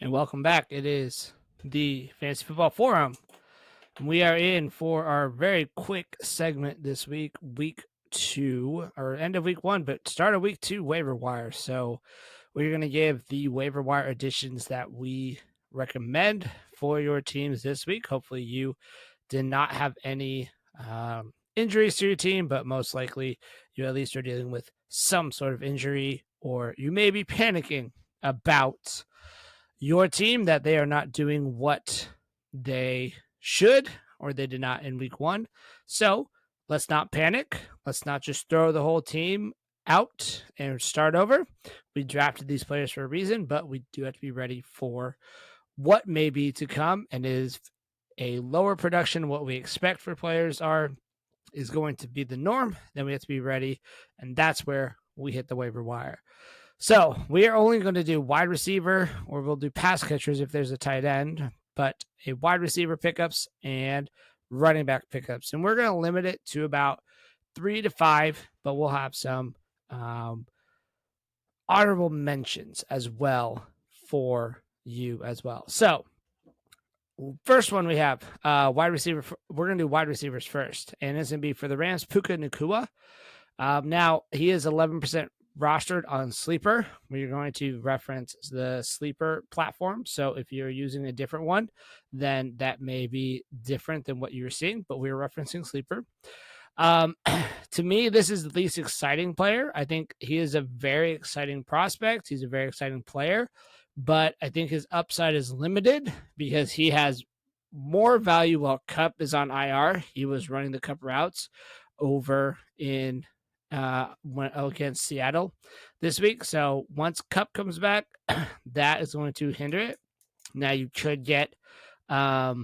And welcome back. It is the Fantasy Football Forum. We are in for our very quick segment this week, week 2, or end of week 1, but start of week 2 waiver wire. So we're going to give the waiver wire additions that we recommend for your teams this week. Hopefully, you did not have any injuries to your team, but most likely you at least are dealing with some sort of injury, or you may be panicking about your team that they are not doing what they should or they did not in week 1. So let's not panic. Let's not just throw the whole team out and start over. We drafted these players for a reason, but we do have to be ready for what may be to come, and is a lower production. What we expect for players is going to be the norm. Then we have to be ready, and that's where we hit the waiver wire. So we are only going to do wide receiver, or we'll do pass catchers if there's a tight end, but a wide receiver pickups and running back pickups. And we're going to limit it to about 3 to 5, but we'll have some honorable mentions as well for you as well. So first one we have wide receiver. We're going to do wide receivers first, and it's going to be for the Rams, Puka Nacua. Now he is 11% rostered on Sleeper. We're going to reference the Sleeper platform. So if you're using a different one, then that may be different than what you're seeing, but we're referencing Sleeper. To me, this is the least exciting player. I think he is a very exciting prospect. He's a very exciting player, but I think his upside is limited because he has more value while Cup is on IR. He was running the Cup routes over in against Seattle this week. So once Cup comes back, that is going to hinder it. Now you could get a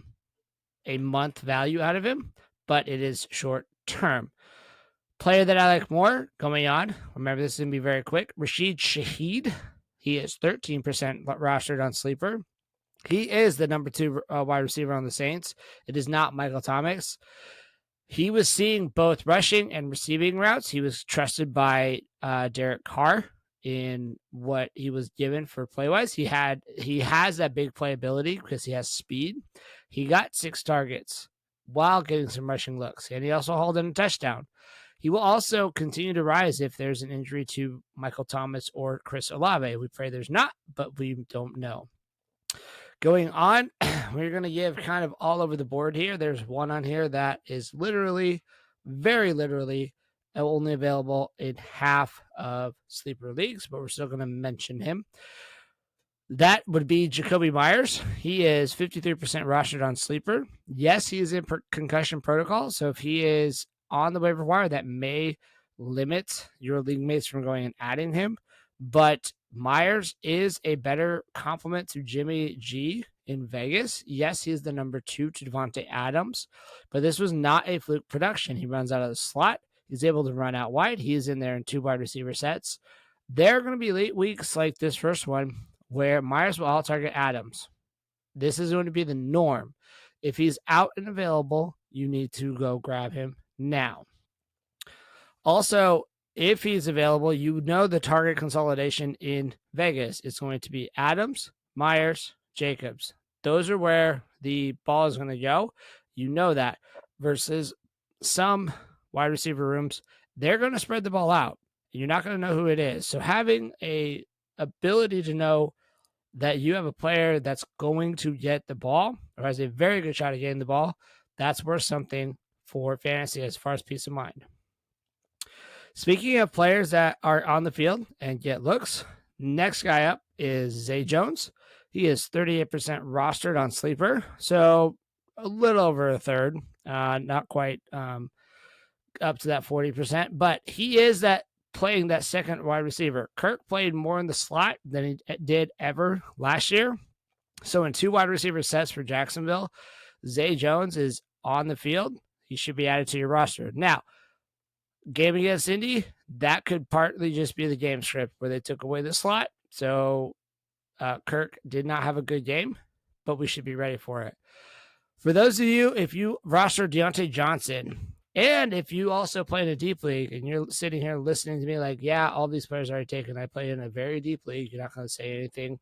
month value out of him, but it is short term. Player that I like more going on. Remember, this is going to be very quick. Rashid Shaheed. He is 13% rostered on Sleeper. He is the number 2 wide receiver on the Saints. It is not Michael Thomas. He was seeing both rushing and receiving routes. He was trusted by Derek Carr in what he was given for play-wise. He has that big playability because he has speed. He got 6 targets while getting some rushing looks, and he also hauled in a touchdown. He will also continue to rise if there's an injury to Michael Thomas or Chris Olave. We pray there's not, but we don't know. Going on, we're going to give kind of all over the board here. There's one on here that is literally, very literally, only available in half of Sleeper leagues, but we're still going to mention him. That would be Jacoby Myers. He is 53% rostered on Sleeper. Yes, he is in concussion protocol, so if he is on the waiver wire, that may limit your league mates from going and adding him, but Myers is a better complement to Jimmy G in Vegas. Yes, he is the number 2 to Devontae Adams, but this was not a fluke production. He runs out of the slot. He's able to run out wide. He is in there in 2 wide receiver sets. There are going to be late weeks like this first one where Myers will out-target Adams. This is going to be the norm. If he's out and available, you need to go grab him now. Also, if he's available, you know the target consolidation in Vegas is going to be Adams, Myers, Jacobs. Those are where the ball is going to go. You know that. Versus some wide receiver rooms, they're going to spread the ball out. You're not going to know who it is. So having a ability to know that you have a player that's going to get the ball or has a very good shot at getting the ball, that's worth something for fantasy as far as peace of mind. Speaking of players that are on the field and get looks, next guy up is Zay Jones. He is 38% rostered on Sleeper, so a little over a third, not quite up to that 40%, but he is that playing that second wide receiver. Kirk played more in the slot than he did ever last year. So in 2 wide receiver sets for Jacksonville, Zay Jones is on the field. He should be added to your roster. Now, game against Indy, that could partly just be the game script where they took away the slot. So Kirk did not have a good game, but we should be ready for it. For those of you, if you roster Deontay Johnson, and if you also play in a deep league and you're sitting here listening to me like, yeah, all these players are already taken. I play in a very deep league. You're not going to say anything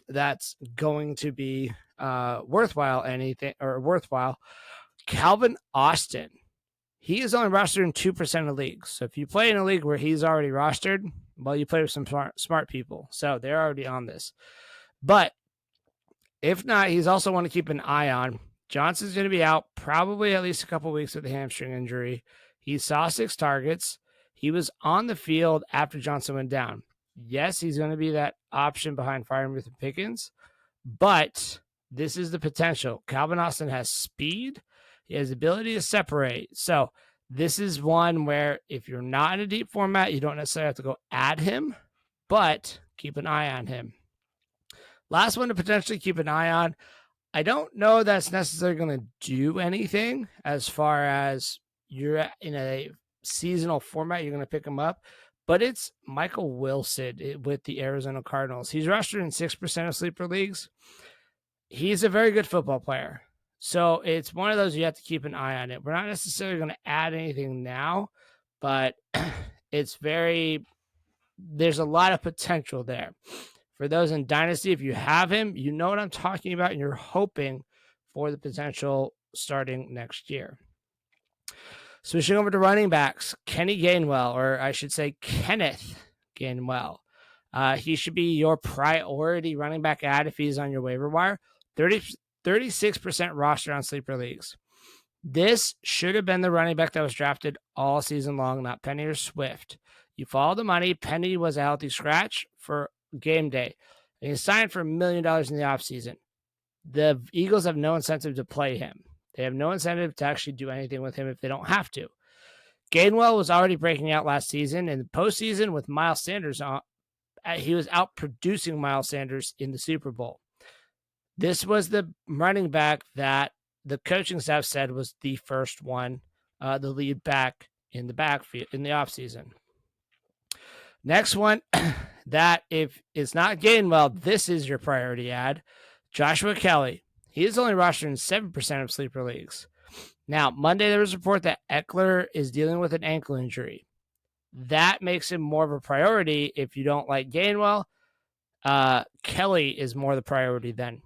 that's going to be worthwhile. Calvin Austin. He is only rostered in 2% of leagues. So if you play in a league where he's already rostered, well, you play with some smart people. So they're already on this. But if not, he's also one to keep an eye on. Johnson's going to be out probably at least a couple weeks with a hamstring injury. He saw 6 targets. He was on the field after Johnson went down. Yes, he's going to be that option behind Freiermuth and Pickens, but this is the potential. Calvin Austin has speed. He has the ability to separate. So this is one where if you're not in a deep format, you don't necessarily have to go add him, but keep an eye on him. Last one to potentially keep an eye on. I don't know that's necessarily going to do anything as far as you're in a seasonal format, you're going to pick him up, but it's Michael Wilson with the Arizona Cardinals. He's rostered in 6% of sleeper leagues. He's a very good football player. So it's one of those you have to keep an eye on it. We're not necessarily going to add anything now, but there's a lot of potential there. For those in Dynasty, if you have him, you know what I'm talking about, and you're hoping for the potential starting next year. Switching over to running backs, Kenny Gainwell, or I should say Kenneth Gainwell. He should be your priority running back add if he's on your waiver wire. 36% roster on sleeper leagues. This should have been the running back that was drafted all season long, not Penny or Swift. You follow the money. Penny was a healthy scratch for game day. And he signed for $1 million in the offseason. The Eagles have no incentive to play him. They have no incentive to actually do anything with him if they don't have to. Gainwell was already breaking out last season. In the postseason with Miles Sanders on, he was outproducing Miles Sanders in the Super Bowl. This was the running back that the coaching staff said was the first one, the lead back in the backfield in the offseason. Next one, that if it's not Gainwell, this is your priority ad. Joshua Kelly. He is only rostered in 7% of sleeper leagues. Now, Monday there was a report that Eckler is dealing with an ankle injury. That makes him more of a priority. If you don't like Gainwell, Kelly is more the priority then.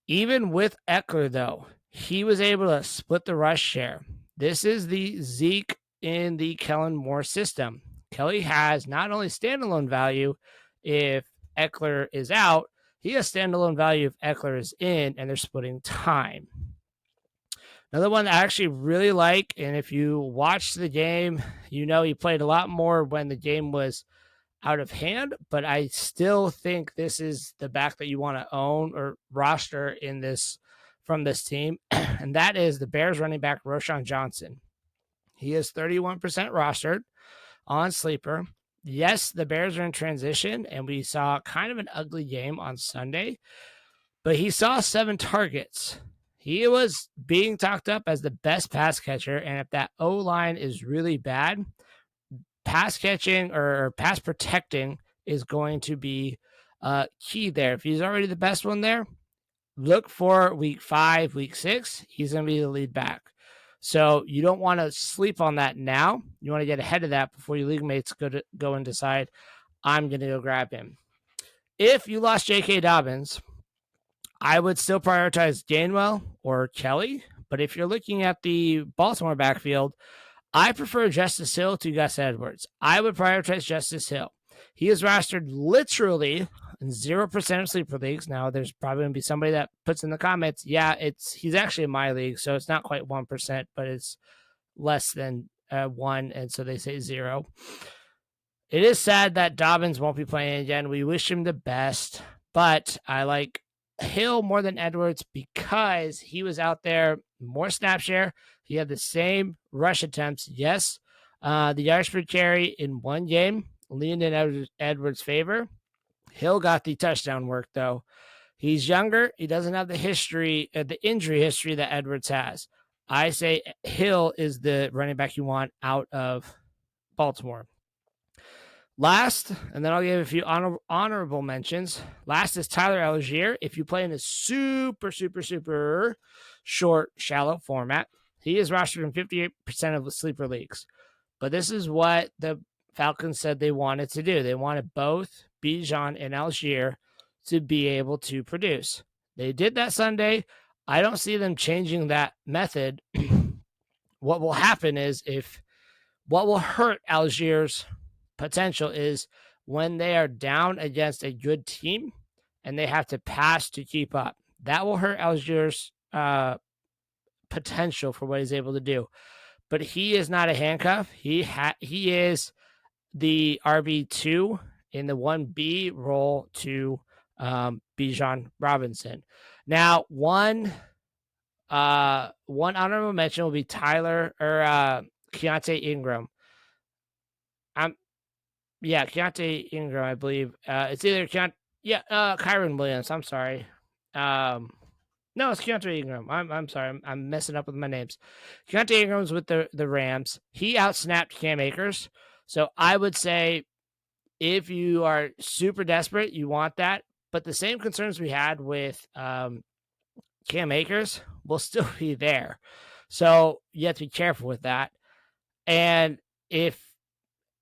Even with Eckler, though, he was able to split the rush share. This is the Zeke in the Kellen Moore system. Kelly has not only standalone value if Eckler is out, he has standalone value if Eckler is in, and they're splitting time. Another one that I actually really like, and if you watch the game, you know he played a lot more when the game was out of hand, but I still think this is the back that you want to own or roster in this from this team, and that is the Bears running back Roschon Johnson. He is 31% rostered on sleeper. Yes, the Bears are in transition, and we saw kind of an ugly game on Sunday, but he saw 7 targets. He was being talked up as the best pass catcher, and if that O-line is really bad, pass catching or pass protecting is going to be key there. If he's already the best one there, look for week 5, week 6. He's going to be the lead back. So you don't want to sleep on that now. You want to get ahead of that before your league mates go and decide, I'm going to go grab him. If you lost J.K. Dobbins, I would still prioritize Gainwell or Kelly. But if you're looking at the Baltimore backfield, I prefer Justice Hill to Gus Edwards. I would prioritize Justice Hill. He is rostered literally in 0% of sleeper leagues. Now, there's probably going to be somebody that puts in the comments, yeah, he's actually in my league, so it's not quite 1%, but it's less than 1, and so they say 0. It is sad that Dobbins won't be playing again. We wish him the best, but I like Hill more than Edwards because he was out there, more snap share. He had the same rush attempts. Yes, the yards per carry in one game leaned in Edwards' favor. Hill got the touchdown work, though. He's younger. He doesn't have the injury history that Edwards has. I say Hill is the running back you want out of Baltimore. Last, and then I'll give a few honorable mentions. Last is Tyler Algier. If you play in a super short, shallow format, he is rostered in 58% of the sleeper leagues. But this is what the Falcons said they wanted to do. They wanted both Bijan and Algier to be able to produce. They did that Sunday. I don't see them changing that method. What will happen is what will hurt Algiers' potential is when they are down against a good team and they have to pass to keep up. That will hurt Algiers' potential for what he's able to do. But he is not a handcuff. He is the RB2 in the 1B role to Bijan Robinson. Now, one honorable mention will be Keontae Ingram. Keontae Ingram, I believe. It's either Kyron Williams. I'm sorry. No, it's Keontae Ingram. I'm sorry. I'm messing up with my names. Keontae Ingram's with the Rams. He outsnapped Cam Akers. So I would say if you are super desperate, you want that. But the same concerns we had with Cam Akers will still be there. So you have to be careful with that. And if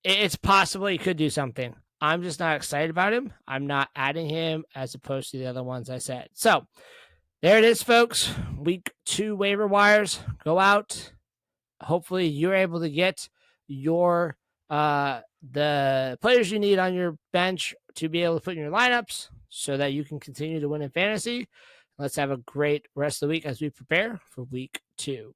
it's possible he could do something, I'm just not excited about him. I'm not adding him as opposed to the other ones I said. So there it is, folks. Week 2 waiver wires. Go out. Hopefully you're able to get your the players you need on your bench to be able to put in your lineups so that you can continue to win in fantasy. Let's have a great rest of the week as we prepare for week 2.